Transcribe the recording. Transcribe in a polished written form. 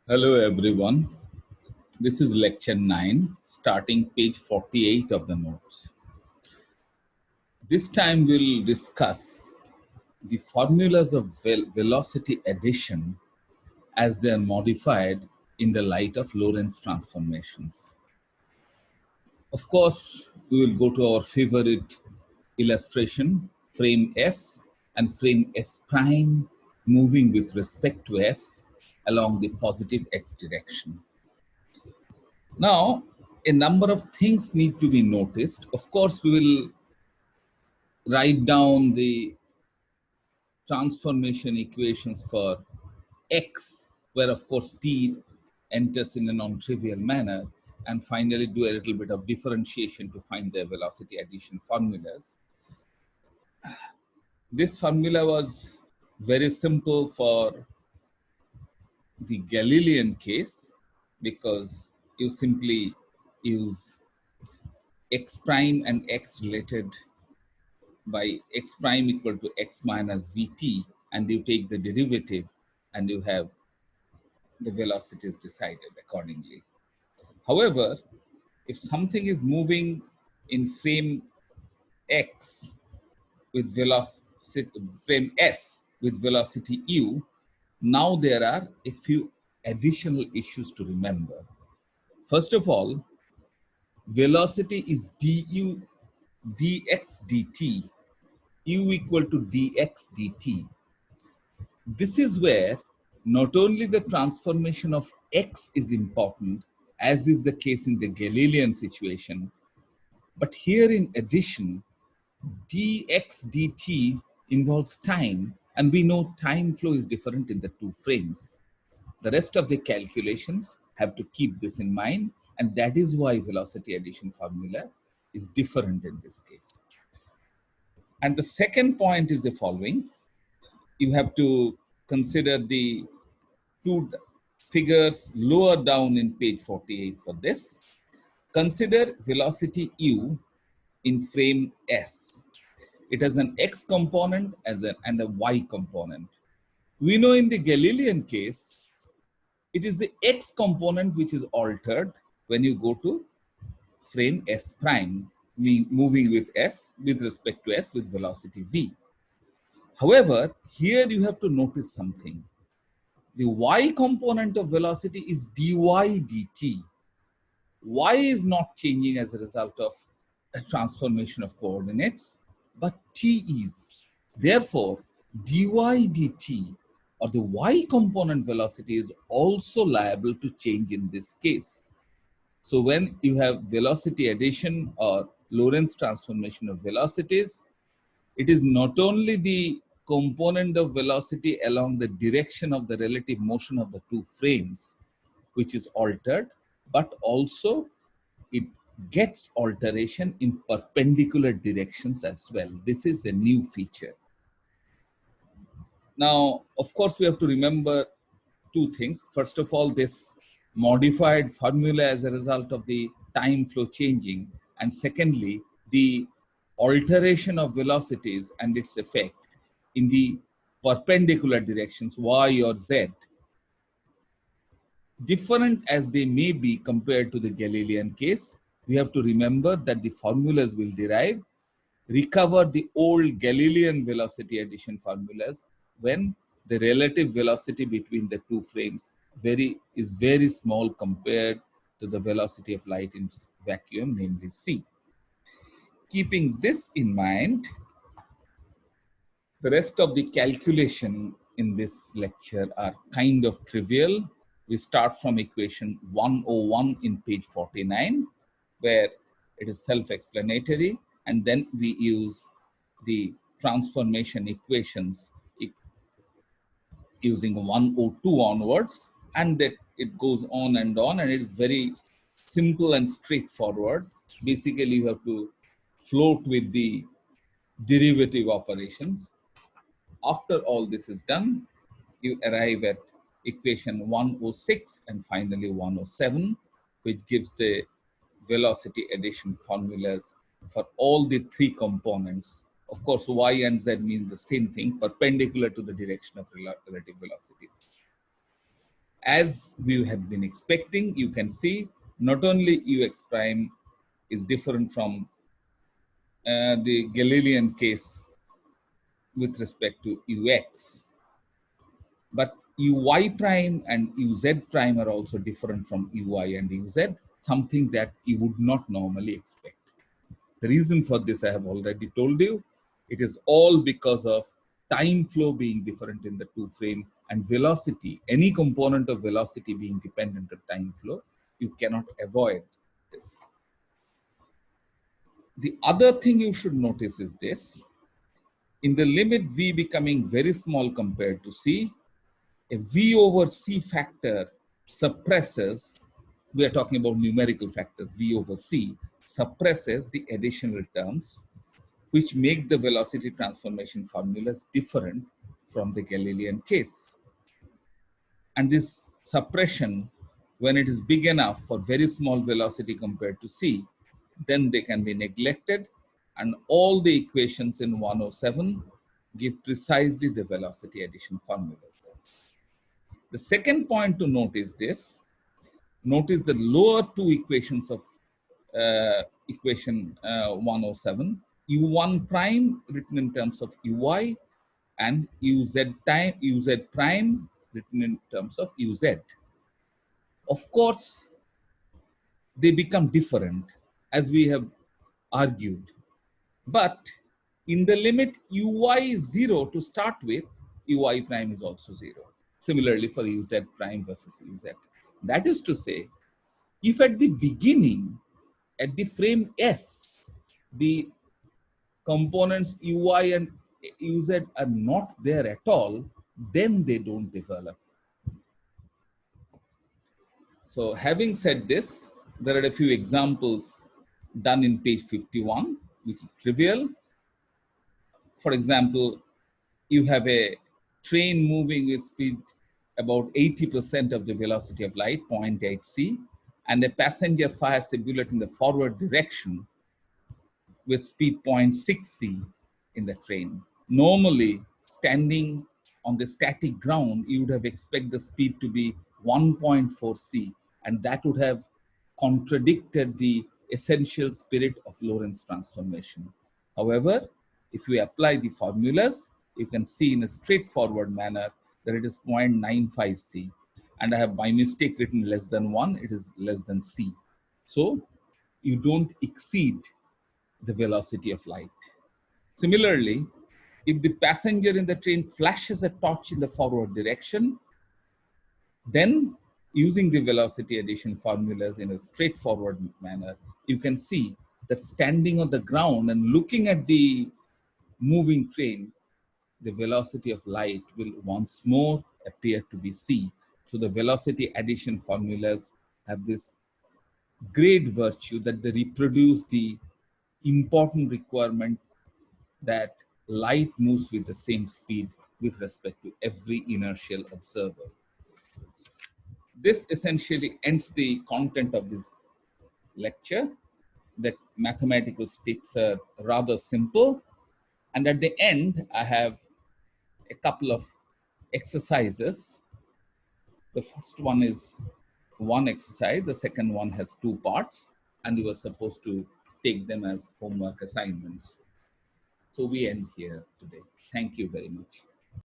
Hello everyone. This is lecture 9, starting page 48 of the notes. This time we'll discuss the formulas of velocity addition as they are modified in the light of Lorentz transformations. Of course, we will go to our favorite illustration, frame S and frame S prime moving with respect to S along the positive x direction. Now, a number of things need to be noticed. Of course, we will write down the transformation equations for x, where of course t enters in a non-trivial manner, and finally do a little bit of differentiation to find the velocity addition formulas. This formula was very simple for the Galilean case because you simply use x prime and x related by x prime equal to x minus vt, and you take the derivative and you have the velocities decided accordingly. However, if something is moving in frame x with velocity, frame s with velocity u, now there are a few additional issues to remember. First of all, velocity is du dx dt, u equal to dx dt. This is where not only the transformation of x is important, as is the case in the Galilean situation, but here in addition, dx dt involves time, and we know time flow is different in the two frames. The rest of the calculations have to keep this in mind, and that is why velocity addition formula is different in this case. And the second point is the following. You have to consider the two figures lower down in page 48 for this. Consider velocity u in frame S. It has an x component and a y component. We know in the Galilean case, it is the x component which is altered when you go to frame S prime, moving with S with respect to S with velocity v. However, here you have to notice something. The y component of velocity is dy dt. Y is not changing as a result of a transformation of coordinates, but t is. Therefore, dy dt or the y component velocity is also liable to change in this case. So when you have velocity addition or Lorentz transformation of velocities, it is not only the component of velocity along the direction of the relative motion of the two frames which is altered, but also it gets alteration in perpendicular directions as well. This is a new feature. Now, of course, we have to remember two things. First of all, this modified formula as a result of the time flow changing. And secondly, the alteration of velocities and its effect in the perpendicular directions, y or z. Different as they may be compared to the Galilean case, we have to remember that the formulas will recover the old Galilean velocity addition formulas when the relative velocity between the two frames is very small compared to the velocity of light in vacuum, namely c. Keeping this in mind, the rest of the calculation in this lecture are kind of trivial. We start from equation 101 in page 49, where it is self-explanatory, and then we use the transformation equations using 102 onwards, and that it goes on, and it is very simple and straightforward. Basically, you have to float with the derivative operations. After all this is done, you arrive at equation 106 and finally 107, which gives the velocity addition formulas for all the three components. Of course, y and z mean the same thing, perpendicular to the direction of relative velocities. As we have been expecting, you can see not only ux prime is different from the Galilean case with respect to ux, but uy prime and uz prime are also different from uy and uz, something that you would not normally expect. The reason for this I have already told you. It is all because of time flow being different in the two frame and velocity, any component of velocity being dependent on time flow. You cannot avoid this. The other thing you should notice is this. In the limit v becoming very small compared to c, a v over c factor suppresses, we are talking about numerical factors, v over c, suppresses the additional terms, which makes the velocity transformation formulas different from the Galilean case. And this suppression, when it is big enough for very small velocity compared to c, then they can be neglected, and all the equations in 107 give precisely the velocity addition formulas. The second point to note is this. Notice the lower two equations of equation 107, u1 prime written in terms of uy and uz prime written in terms of uz. Of course, they become different as we have argued. But in the limit uy is 0 to start with, uy prime is also 0. Similarly for uz prime versus uz. That is to say, if at the beginning, at the frame S, the components uy and uz are not there at all, then they don't develop. So having said this, there are a few examples done in page 51, which is trivial. For example, you have a train moving with speed about 80% of the velocity of light, 0.8 c, and a passenger fires a bullet in the forward direction with speed 0.6 c in the train. Normally, standing on the static ground, you would have expected the speed to be 1.4 c, and that would have contradicted the essential spirit of Lorentz transformation. However, if we apply the formulas, you can see in a straightforward manner that it is 0.95 c, and I have by mistake written less than 1, it is less than c. So you don't exceed the velocity of light. Similarly, if the passenger in the train flashes a torch in the forward direction, then using the velocity addition formulas in a straightforward manner, you can see that standing on the ground and looking at the moving train, the velocity of light will once more appear to be c. So the velocity addition formulas have this great virtue that they reproduce the important requirement that light moves with the same speed with respect to every inertial observer. This essentially ends the content of this lecture. That mathematical steps are rather simple. And at the end, I have a couple of exercises. The first one is one exercise. The second one has two parts, and you are supposed to take them as homework assignments. So we end here today. Thank you very much.